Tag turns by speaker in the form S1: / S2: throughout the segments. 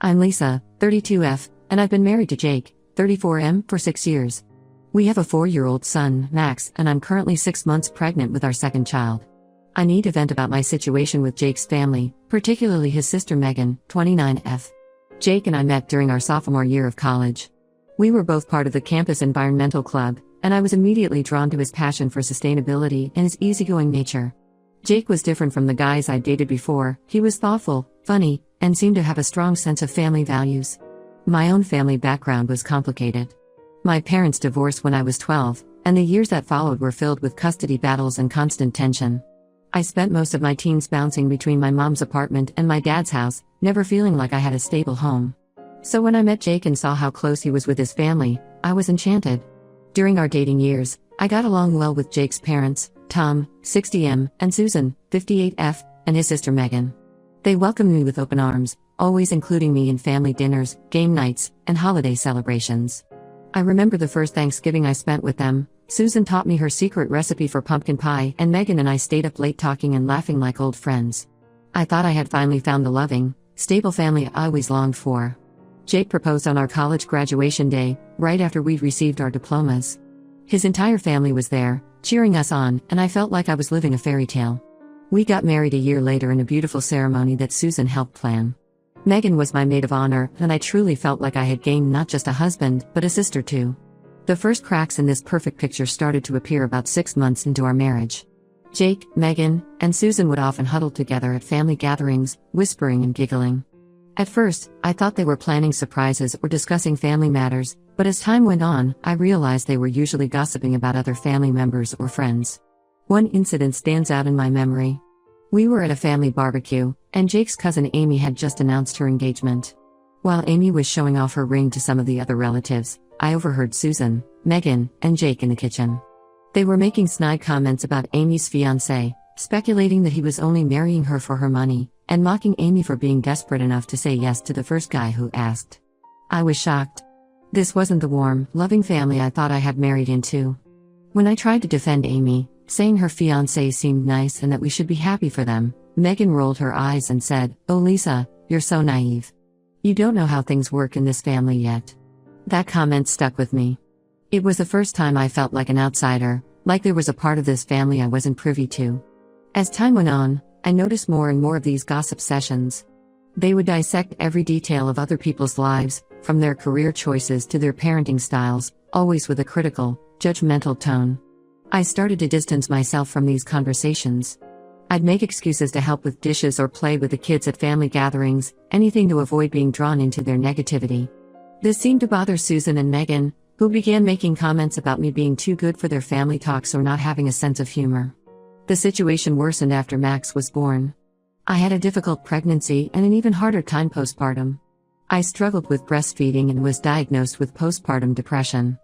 S1: I'm Lisa, 32F, and I've been married to Jake, 34M, for 6 years. We have a 4-year-old son, Max, and I'm currently 6 months pregnant with our second child. I need to vent about my situation with Jake's family, particularly his sister Megan, 29F. Jake and I met during our sophomore year of college. We were both part of the campus environmental club, and I was immediately drawn to his passion for sustainability and his easygoing nature. Jake was different from the guys I'd dated before. He was thoughtful, funny, and seemed to have a strong sense of family values. My own family background was complicated. My parents divorced when I was 12, and the years that followed were filled with custody battles and constant tension. I spent most of my teens bouncing between my mom's apartment and my dad's house, never feeling like I had a stable home. So when I met Jake and saw how close he was with his family, I was enchanted. During our dating years, I got along well with Jake's parents, Tom, 60M, and Susan, 58F, and his sister Megan. They welcomed me with open arms, always including me in family dinners, game nights, and holiday celebrations. I remember the first Thanksgiving I spent with them. Susan taught me her secret recipe for pumpkin pie, and Megan and I stayed up late talking and laughing like old friends. I thought I had finally found the loving, stable family I always longed for. Jake proposed on our college graduation day, right after we'd received our diplomas. His entire family was there, cheering us on, and I felt like I was living a fairy tale. We got married a year later in a beautiful ceremony that Susan helped plan. Megan was my maid of honor, and I truly felt like I had gained not just a husband, but a sister too. The first cracks in this perfect picture started to appear about 6 months into our marriage. Jake, Megan, and Susan would often huddle together at family gatherings, whispering and giggling. At first, I thought they were planning surprises or discussing family matters, but as time went on, I realized they were usually gossiping about other family members or friends. One incident stands out in my memory. We were at a family barbecue, and Jake's cousin Amy had just announced her engagement. While Amy was showing off her ring to some of the other relatives, I overheard Susan, Megan, and Jake in the kitchen. They were making snide comments about Amy's fiancé, speculating that he was only marrying her for her money, and mocking Amy for being desperate enough to say yes to the first guy who asked. I was shocked. This wasn't the warm, loving family I thought I had married into. When I tried to defend Amy, saying her fiancé seemed nice and that we should be happy for them, Megan rolled her eyes and said, "Oh Lisa, you're so naive. You don't know how things work in this family yet." That comment stuck with me. It was the first time I felt like an outsider, like there was a part of this family I wasn't privy to. As time went on, I noticed more and more of these gossip sessions. They would dissect every detail of other people's lives, from their career choices to their parenting styles, always with a critical, judgmental tone. I started to distance myself from these conversations. I'd make excuses to help with dishes or play with the kids at family gatherings, anything to avoid being drawn into their negativity. This seemed to bother Susan and Megan, who began making comments about me being too good for their family talks or not having a sense of humor. The situation worsened after Max was born. I had a difficult pregnancy and an even harder time postpartum. I struggled with breastfeeding and was diagnosed with postpartum depression.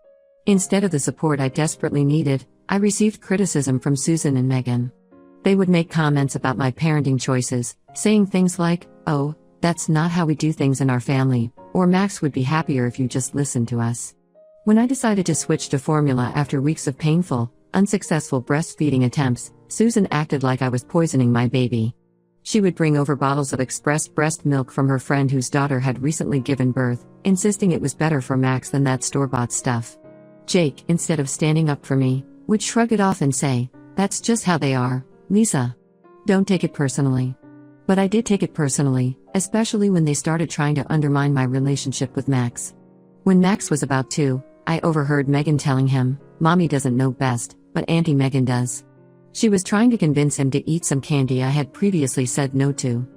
S1: Instead of the support I desperately needed, I received criticism from Susan and Megan. They would make comments about my parenting choices, saying things like, "Oh, that's not how we do things in our family," or "Max would be happier if you just listened to us." When I decided to switch to formula after weeks of painful, unsuccessful breastfeeding attempts, Susan acted like I was poisoning my baby. She would bring over bottles of expressed breast milk from her friend whose daughter had recently given birth, insisting it was better for Max than that store-bought stuff. Jake, instead of standing up for me, would shrug it off and say, "That's just how they are, Lisa. Don't take it personally." But I did take it personally, especially when they started trying to undermine my relationship with Max. When Max was about 2, I overheard Megan telling him, "Mommy doesn't know best, but Auntie Megan does." She was trying to convince him to eat some candy I had previously said no to.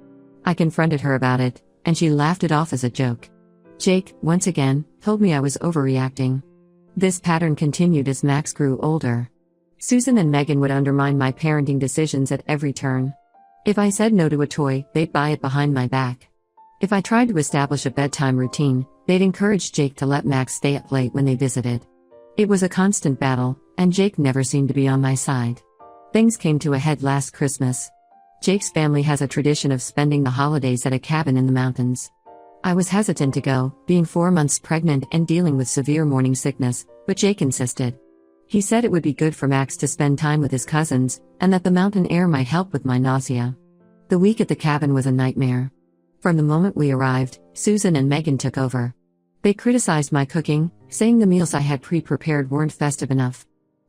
S1: I confronted her about it, and she laughed it off as a joke. Jake, once again, told me I was overreacting. This pattern continued as Max grew older. Susan and Megan would undermine my parenting decisions at every turn. If I said no to a toy, they'd buy it behind my back. If I tried to establish a bedtime routine, they'd encourage Jake to let Max stay up late when they visited. It was a constant battle, and Jake never seemed to be on my side. Things came to a head last Christmas. Jake's family has a tradition of spending the holidays at a cabin in the mountains. I was hesitant to go, being 4 months pregnant and dealing with severe morning sickness, but Jake insisted. He said it would be good for Max to spend time with his cousins, and that the mountain air might help with my nausea. The week at the cabin was a nightmare. From the moment we arrived, Susan and Megan took over. They criticized my cooking, saying the meals I had pre-prepared weren't festive enough.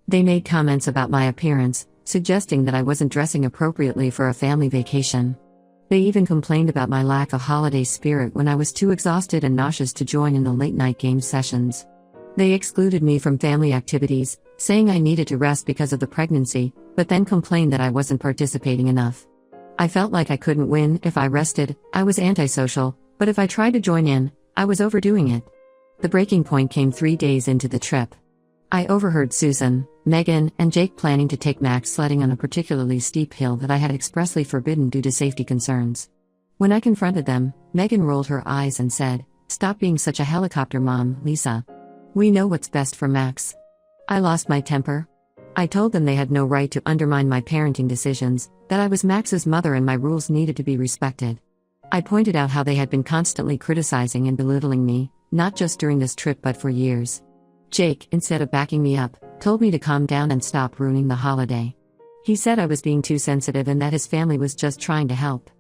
S1: They made comments about my appearance, suggesting that I wasn't dressing appropriately for a family vacation. They even complained about my lack of holiday spirit when I was too exhausted and nauseous to join in the late-night game sessions. They excluded me from family activities, saying I needed to rest because of the pregnancy, but then complained that I wasn't participating enough. I felt like I couldn't win if I rested. I was antisocial, but if I tried to join in, I was overdoing it. The breaking point came 3 days into the trip. I overheard Susan, Megan, and Jake planning to take Max sledding on a particularly steep hill that I had expressly forbidden due to safety concerns. When I confronted them, Megan rolled her eyes and said, "Stop being such a helicopter mom, Lisa. We know what's best for Max." I lost my temper. I told them they had no right to undermine my parenting decisions, that I was Max's mother and my rules needed to be respected. I pointed out how they had been constantly criticizing and belittling me, not just during this trip but for years. Jake, instead of backing me up, told me to calm down and stop ruining the holiday. He said I was being too sensitive and that his family was just trying to help.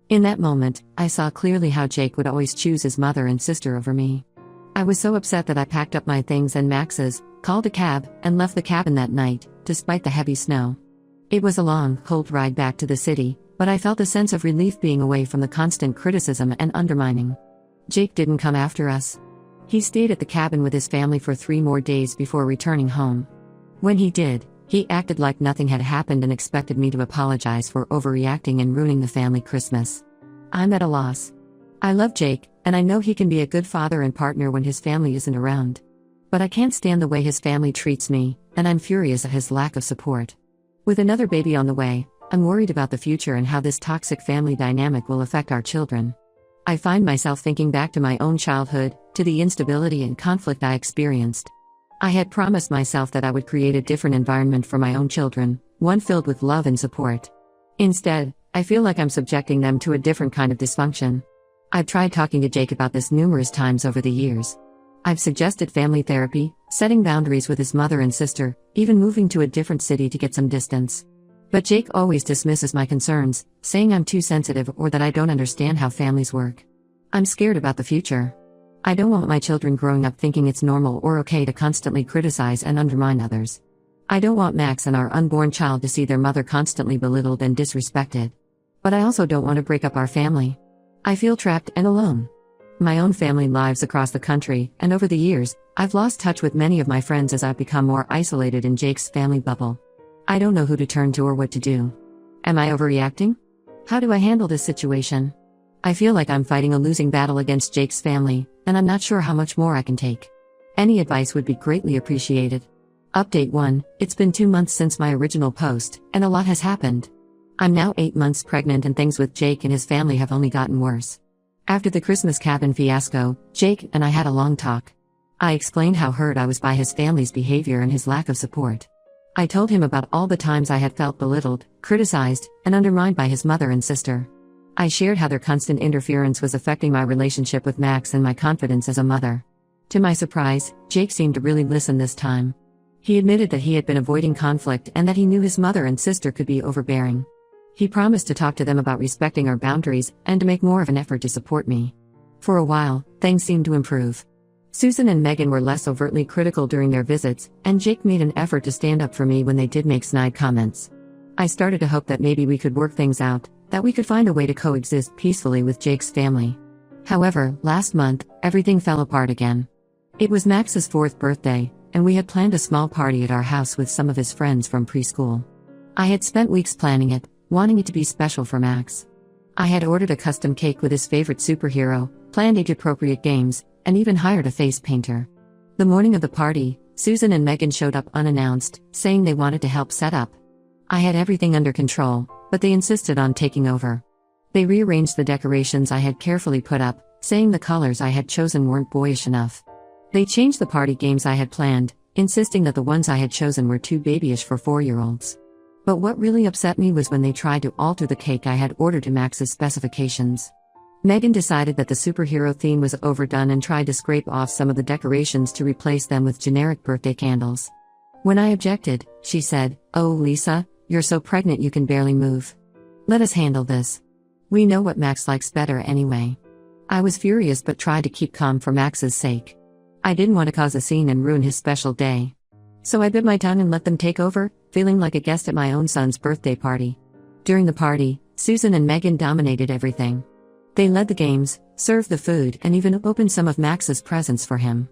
S1: In that moment, I saw clearly how Jake would always choose his mother and sister over me. I was so upset that I packed up my things and Max's, called a cab, and left the cabin that night, despite the heavy snow. It was a long, cold ride back to the city, but I felt a sense of relief being away from the constant criticism and undermining. Jake didn't come after us. He stayed at the cabin with his family for 3 more days before returning home. When he did, he acted like nothing had happened and expected me to apologize for overreacting and ruining the family Christmas. I'm at a loss. I love Jake, and I know he can be a good father and partner when his family isn't around. But I can't stand the way his family treats me, and I'm furious at his lack of support. With another baby on the way, I'm worried about the future and how this toxic family dynamic will affect our children. I find myself thinking back to my own childhood, to the instability and conflict I experienced. I had promised myself that I would create a different environment for my own children, one filled with love and support. Instead, I feel like I'm subjecting them to a different kind of dysfunction. I've tried talking to Jake about this numerous times over the years. I've suggested family therapy, setting boundaries with his mother and sister, even moving to a different city to get some distance. But Jake always dismisses my concerns, saying I'm too sensitive or that I don't understand how families work. I'm scared about the future. I don't want my children growing up thinking it's normal or okay to constantly criticize and undermine others. I don't want Max and our unborn child to see their mother constantly belittled and disrespected. But I also don't want to break up our family. I feel trapped and alone. My own family lives across the country, and over the years, I've lost touch with many of my friends as I've become more isolated in Jake's family bubble. I don't know who to turn to or what to do. Am I overreacting? How do I handle this situation? I feel like I'm fighting a losing battle against Jake's family, and I'm not sure how much more I can take. Any advice would be greatly appreciated. Update 1: It's been 2 months since my original post, and a lot has happened. I'm now 8 months pregnant and things with Jake and his family have only gotten worse. After the Christmas cabin fiasco, Jake and I had a long talk. I explained how hurt I was by his family's behavior and his lack of support. I told him about all the times I had felt belittled, criticized, and undermined by his mother and sister. I shared how their constant interference was affecting my relationship with Max and my confidence as a mother. To my surprise, Jake seemed to really listen this time. He admitted that he had been avoiding conflict and that he knew his mother and sister could be overbearing. He promised to talk to them about respecting our boundaries and to make more of an effort to support me. For a while, things seemed to improve. Susan and Megan were less overtly critical during their visits, and Jake made an effort to stand up for me when they did make snide comments. I started to hope that maybe we could work things out, that we could find a way to coexist peacefully with Jake's family. However, last month, everything fell apart again. It was Max's 4th birthday, and we had planned a small party at our house with some of his friends from preschool. I had spent weeks planning it, wanting it to be special for Max. I had ordered a custom cake with his favorite superhero, planned age-appropriate games, and even hired a face painter. The morning of the party, Susan and Megan showed up unannounced, saying they wanted to help set up. I had everything under control, but they insisted on taking over. They rearranged the decorations I had carefully put up, saying the colors I had chosen weren't boyish enough. They changed the party games I had planned, insisting that the ones I had chosen were too babyish for 4-year-olds. But what really upset me was when they tried to alter the cake I had ordered to Max's specifications. Megan decided that the superhero theme was overdone and tried to scrape off some of the decorations to replace them with generic birthday candles. When I objected, she said, "Oh, Lisa, you're so pregnant you can barely move. Let us handle this." We know what Max likes better anyway. I was furious but tried to keep calm for Max's sake. I didn't want to cause a scene and ruin his special day. So I bit my tongue and let them take over, feeling like a guest at my own son's birthday party. During the party, Susan and Megan dominated everything. They led the games, served the food, and even opened some of Max's presents for him.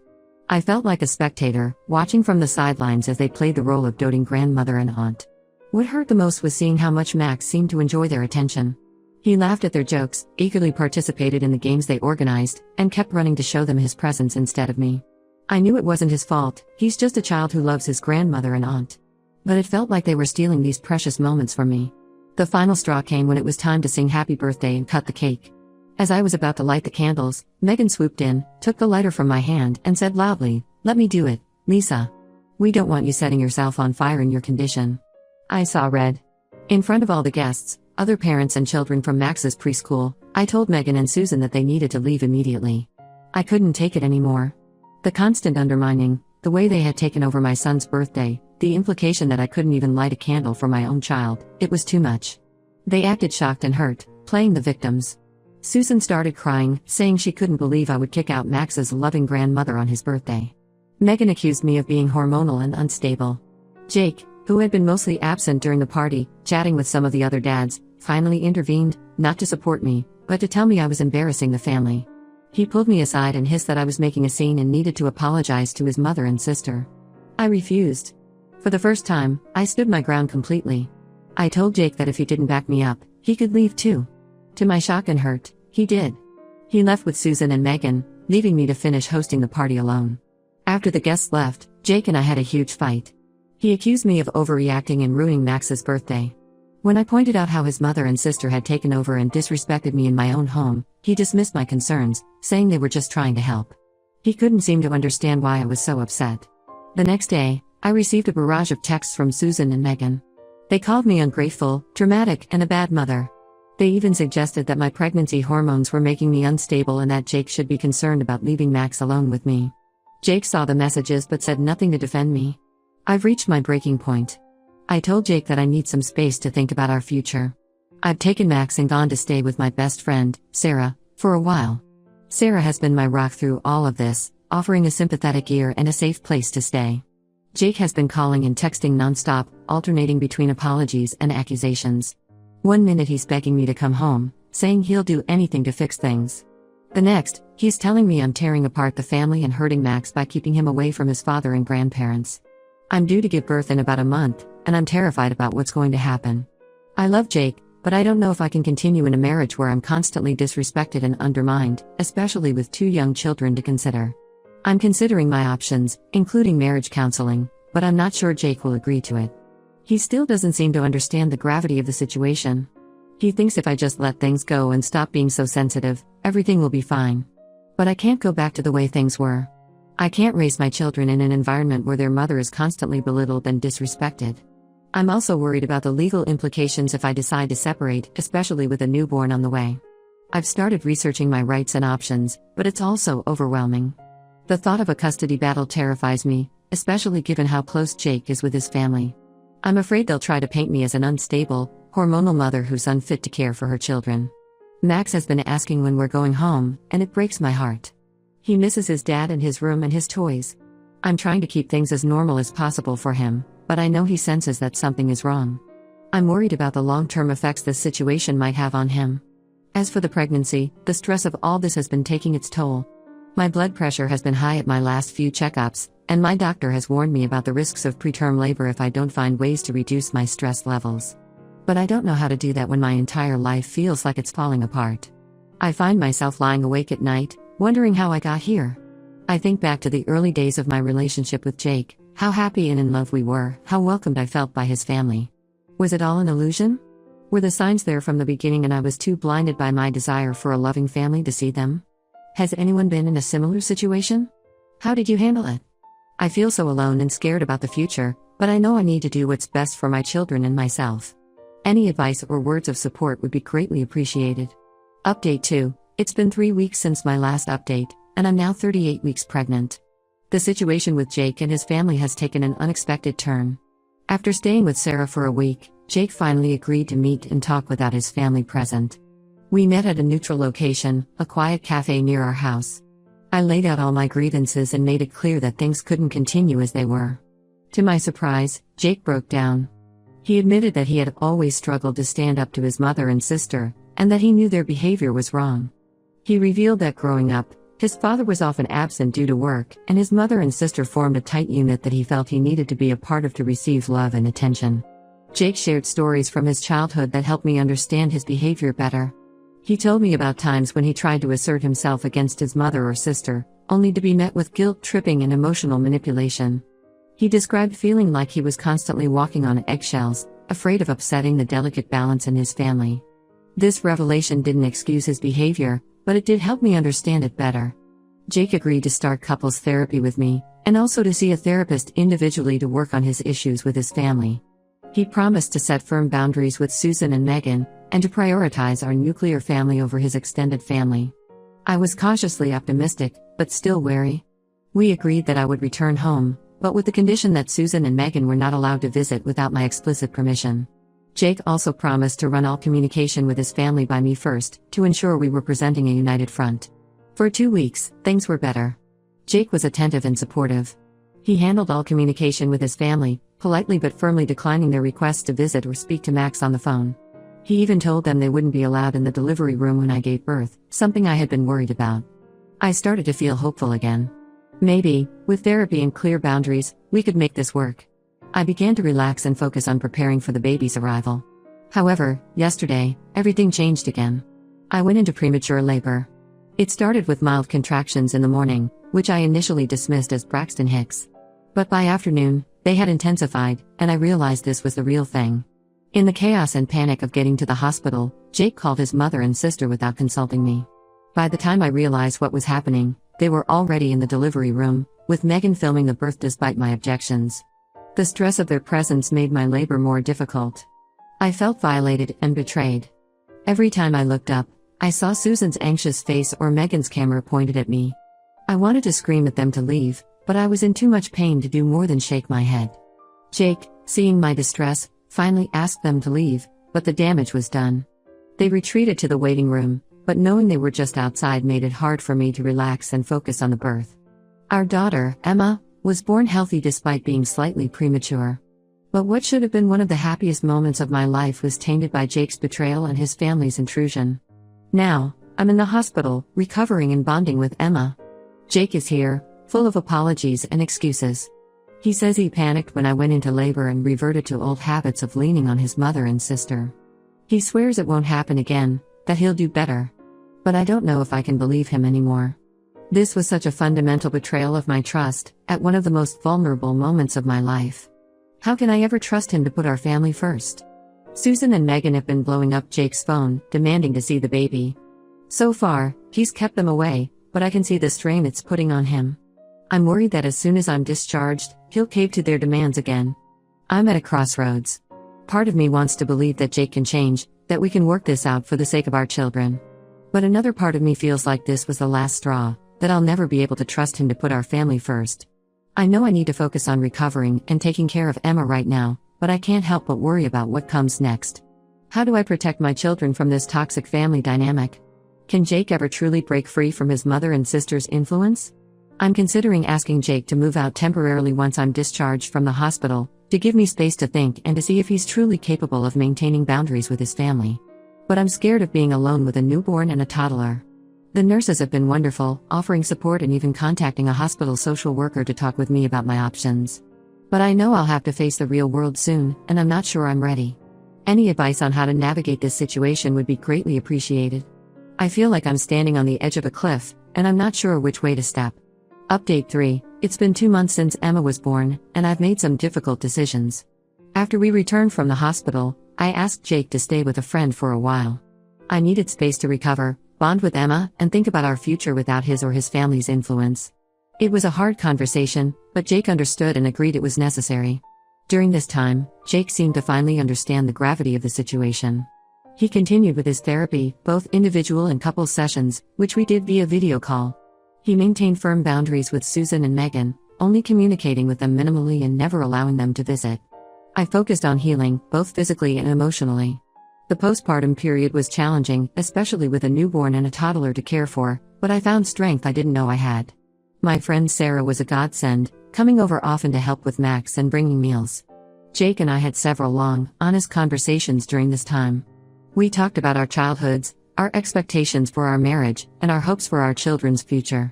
S1: I felt like a spectator, watching from the sidelines as they played the role of doting grandmother and aunt. What hurt the most was seeing how much Max seemed to enjoy their attention. He laughed at their jokes, eagerly participated in the games they organized, and kept running to show them his presents instead of me. I knew it wasn't his fault, he's just a child who loves his grandmother and aunt. But it felt like they were stealing these precious moments from me. The final straw came when it was time to sing happy birthday and cut the cake. As I was about to light the candles, Megan swooped in, took the lighter from my hand, and said loudly, "Let me do it, Lisa. We don't want you setting yourself on fire in your condition." I saw red. In front of all the guests, other parents and children from Max's preschool, I told Megan and Susan that they needed to leave immediately. I couldn't take it anymore. The constant undermining, the way they had taken over my son's birthday, the implication that I couldn't even light a candle for my own child, it was too much. They acted shocked and hurt, playing the victims. Susan started crying, saying she couldn't believe I would kick out Max's loving grandmother on his birthday. Megan accused me of being hormonal and unstable. Jake, who had been mostly absent during the party, chatting with some of the other dads, finally intervened, not to support me, but to tell me I was embarrassing the family. He pulled me aside and hissed that I was making a scene and needed to apologize to his mother and sister. I refused. For the first time, I stood my ground completely. I told Jake that if he didn't back me up, he could leave too. To my shock and hurt, he did. He left with Susan and Megan, leaving me to finish hosting the party alone. After the guests left, Jake and I had a huge fight. He accused me of overreacting and ruining Max's birthday. When I pointed out how his mother and sister had taken over and disrespected me in my own home, he dismissed my concerns, saying they were just trying to help. He couldn't seem to understand why I was so upset. The next day, I received a barrage of texts from Susan and Megan. They called me ungrateful, dramatic, and a bad mother. They even suggested that my pregnancy hormones were making me unstable and that Jake should be concerned about leaving Max alone with me. Jake saw the messages but said nothing to defend me. I've reached my breaking point. I told Jake that I need some space to think about our future. I've taken Max and gone to stay with my best friend, Sarah, for a while. Sarah has been my rock through all of this, offering a sympathetic ear and a safe place to stay. Jake has been calling and texting nonstop, alternating between apologies and accusations. One minute he's begging me to come home, saying he'll do anything to fix things. The next, he's telling me I'm tearing apart the family and hurting Max by keeping him away from his father and grandparents. I'm due to give birth in about a month, and I'm terrified about what's going to happen. I love Jake, but I don't know if I can continue in a marriage where I'm constantly disrespected and undermined, especially with 2 young children to consider. I'm considering my options, including marriage counseling, but I'm not sure Jake will agree to it. He still doesn't seem to understand the gravity of the situation. He thinks if I just let things go and stop being so sensitive, everything will be fine. But I can't go back to the way things were. I can't raise my children in an environment where their mother is constantly belittled and disrespected. I'm also worried about the legal implications if I decide to separate, especially with a newborn on the way. I've started researching my rights and options, but it's also overwhelming. The thought of a custody battle terrifies me, especially given how close Jake is with his family. I'm afraid they'll try to paint me as an unstable, hormonal mother who's unfit to care for her children. Max has been asking when we're going home, and it breaks my heart. He misses his dad and his room and his toys. I'm trying to keep things as normal as possible for him, but I know he senses that something is wrong. I'm worried about the long-term effects this situation might have on him. As for the pregnancy, the stress of all this has been taking its toll. My blood pressure has been high at my last few checkups, and my doctor has warned me about the risks of preterm labor if I don't find ways to reduce my stress levels. But I don't know how to do that when my entire life feels like it's falling apart. I find myself lying awake at night, wondering how I got here. I think back to the early days of my relationship with Jake, how happy and in love we were, how welcomed I felt by his family. Was it all an illusion? Were the signs there from the beginning and I was too blinded by my desire for a loving family to see them? Has anyone been in a similar situation? How did you handle it? I feel so alone and scared about the future, but I know I need to do what's best for my children and myself. Any advice or words of support would be greatly appreciated. Update 2. It's been 3 weeks since my last update, and I'm now 38 weeks pregnant. The situation with Jake and his family has taken an unexpected turn. After staying with Sarah for a week, Jake finally agreed to meet and talk without his family present. We met at a neutral location, a quiet cafe near our house. I laid out all my grievances and made it clear that things couldn't continue as they were. To my surprise, Jake broke down. He admitted that he had always struggled to stand up to his mother and sister, and that he knew their behavior was wrong. He revealed that growing up, his father was often absent due to work, and his mother and sister formed a tight unit that he felt he needed to be a part of to receive love and attention. Jake shared stories from his childhood that helped me understand his behavior better. He told me about times when he tried to assert himself against his mother or sister, only to be met with guilt-tripping and emotional manipulation. He described feeling like he was constantly walking on eggshells, afraid of upsetting the delicate balance in his family. This revelation didn't excuse his behavior, but it did help me understand it better. Jake agreed to start couples therapy with me, and also to see a therapist individually to work on his issues with his family. He promised to set firm boundaries with Susan and Megan, and to prioritize our nuclear family over his extended family. I was cautiously optimistic, but still wary. We agreed that I would return home, but with the condition that Susan and Megan were not allowed to visit without my explicit permission. Jake also promised to run all communication with his family by me first, to ensure we were presenting a united front. For 2 weeks, things were better. Jake was attentive and supportive. He handled all communication with his family, politely but firmly declining their requests to visit or speak to Max on the phone. He even told them they wouldn't be allowed in the delivery room when I gave birth, something I had been worried about. I started to feel hopeful again. Maybe, with therapy and clear boundaries, we could make this work. I began to relax and focus on preparing for the baby's arrival. However, yesterday, everything changed again. I went into premature labor. It started with mild contractions in the morning, which I initially dismissed as Braxton Hicks. But by afternoon, they had intensified, and I realized this was the real thing. In the chaos and panic of getting to the hospital, Jake called his mother and sister without consulting me. By the time I realized what was happening, they were already in the delivery room, with Megan filming the birth despite my objections. The stress of their presence made my labor more difficult. I felt violated and betrayed. Every time I looked up, I saw Susan's anxious face or Megan's camera pointed at me. I wanted to scream at them to leave, but I was in too much pain to do more than shake my head. Jake, seeing my distress, finally asked them to leave, but the damage was done. They retreated to the waiting room, but knowing they were just outside made it hard for me to relax and focus on the birth. Our daughter, Emma, was born healthy despite being slightly premature. But what should have been one of the happiest moments of my life was tainted by Jake's betrayal and his family's intrusion. Now, I'm in the hospital, recovering and bonding with Emma. Jake is here, full of apologies and excuses. He says he panicked when I went into labor and reverted to old habits of leaning on his mother and sister. He swears it won't happen again, that he'll do better. But I don't know if I can believe him anymore. This was such a fundamental betrayal of my trust, at one of the most vulnerable moments of my life. How can I ever trust him to put our family first? Susan and Megan have been blowing up Jake's phone, demanding to see the baby. So far, he's kept them away, but I can see the strain it's putting on him. I'm worried that as soon as I'm discharged, he'll cave to their demands again. I'm at a crossroads. Part of me wants to believe that Jake can change, that we can work this out for the sake of our children. But another part of me feels like this was the last straw, that I'll never be able to trust him to put our family first. I know I need to focus on recovering and taking care of Emma right now, but I can't help but worry about what comes next. How do I protect my children from this toxic family dynamic? Can Jake ever truly break free from his mother and sister's influence? I'm considering asking Jake to move out temporarily once I'm discharged from the hospital, to give me space to think and to see if he's truly capable of maintaining boundaries with his family. But I'm scared of being alone with a newborn and a toddler. The nurses have been wonderful, offering support and even contacting a hospital social worker to talk with me about my options. But I know I'll have to face the real world soon, and I'm not sure I'm ready. Any advice on how to navigate this situation would be greatly appreciated. I feel like I'm standing on the edge of a cliff, and I'm not sure which way to step. Update 3. It's been 2 months since Emma was born, and I've made some difficult decisions. After we returned from the hospital, I asked Jake to stay with a friend for a while. I needed space to recover, bond with Emma, and think about our future without his or his family's influence. It was a hard conversation, but Jake understood and agreed it was necessary. During this time, Jake seemed to finally understand the gravity of the situation. He continued with his therapy, both individual and couple sessions, which we did via video call. He maintained firm boundaries with Susan and Megan, only communicating with them minimally and never allowing them to visit. I focused on healing, both physically and emotionally. The postpartum period was challenging, especially with a newborn and a toddler to care for, but I found strength I didn't know I had. My friend Sarah was a godsend, coming over often to help with Max and bringing meals. Jake and I had several long, honest conversations during this time. We talked about our childhoods, our expectations for our marriage, and our hopes for our children's future.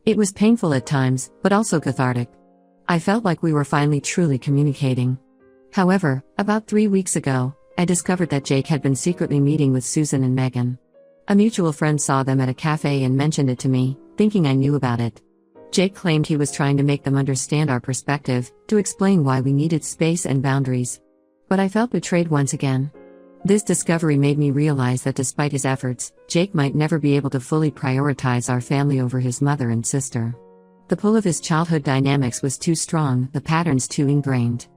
S1: It was painful at times, but also cathartic. I felt like we were finally truly communicating. However, about 3 weeks ago, I discovered that Jake had been secretly meeting with Susan and Megan. A mutual friend saw them at a cafe and mentioned it to me, thinking I knew about it. Jake claimed he was trying to make them understand our perspective, to explain why we needed space and boundaries. But I felt betrayed once again. This discovery made me realize that despite his efforts, Jake might never be able to fully prioritize our family over his mother and sister. The pull of his childhood dynamics was too strong, the patterns too ingrained.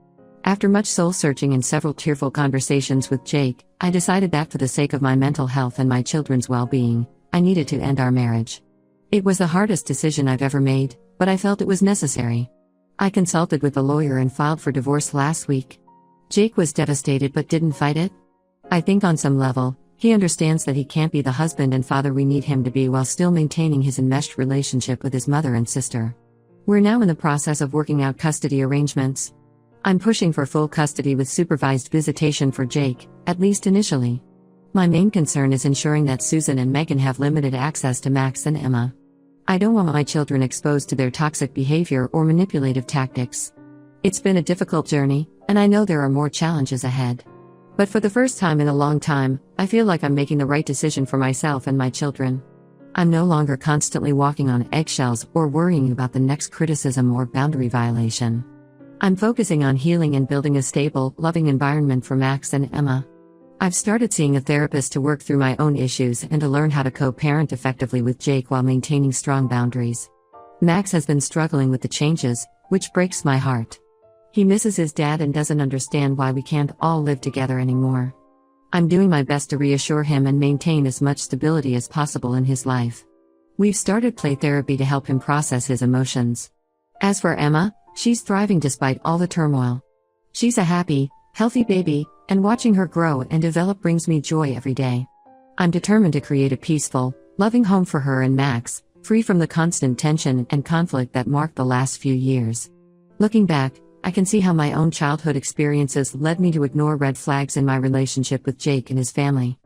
S1: After much soul-searching and several tearful conversations with Jake, I decided that for the sake of my mental health and my children's well-being, I needed to end our marriage. It was the hardest decision I've ever made, but I felt it was necessary. I consulted with a lawyer and filed for divorce last week. Jake was devastated but didn't fight it. I think on some level, he understands that he can't be the husband and father we need him to be while still maintaining his enmeshed relationship with his mother and sister. We're now in the process of working out custody arrangements. I'm pushing for full custody with supervised visitation for Jake, at least initially. My main concern is ensuring that Susan and Megan have limited access to Max and Emma. I don't want my children exposed to their toxic behavior or manipulative tactics. It's been a difficult journey, and I know there are more challenges ahead. But for the first time in a long time, I feel like I'm making the right decision for myself and my children. I'm no longer constantly walking on eggshells or worrying about the next criticism or boundary violation. I'm focusing on healing and building a stable, loving environment for Max and Emma. I've started seeing a therapist to work through my own issues and to learn how to co-parent effectively with Jake while maintaining strong boundaries. Max has been struggling with the changes, which breaks my heart. He misses his dad and doesn't understand why we can't all live together anymore. I'm doing my best to reassure him and maintain as much stability as possible in his life. We've started play therapy to help him process his emotions. As for Emma, she's thriving despite all the turmoil. She's a happy, healthy baby, and watching her grow and develop brings me joy every day. I'm determined to create a peaceful, loving home for her and Max, free from the constant tension and conflict that marked the last few years. Looking back, I can see how my own childhood experiences led me to ignore red flags in my relationship with Jake and his family.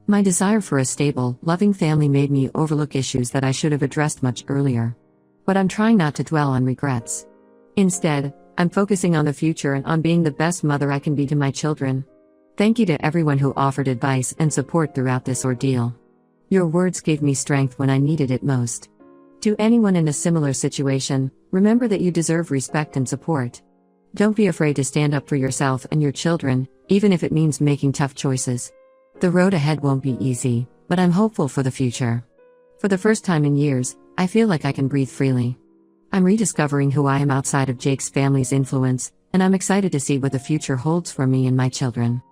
S1: My desire for a stable, loving family made me overlook issues that I should have addressed much earlier. But I'm trying not to dwell on regrets. Instead, I'm focusing on the future and on being the best mother I can be to my children. Thank you to everyone who offered advice and support throughout this ordeal. Your words gave me strength when I needed it most. To anyone in a similar situation, remember that you deserve respect and support. Don't be afraid to stand up for yourself and your children, even if it means making tough choices. The road ahead won't be easy, but I'm hopeful for the future. For the first time in years, I feel like I can breathe freely. I'm rediscovering who I am outside of Jake's family's influence, and I'm excited to see what the future holds for me and my children.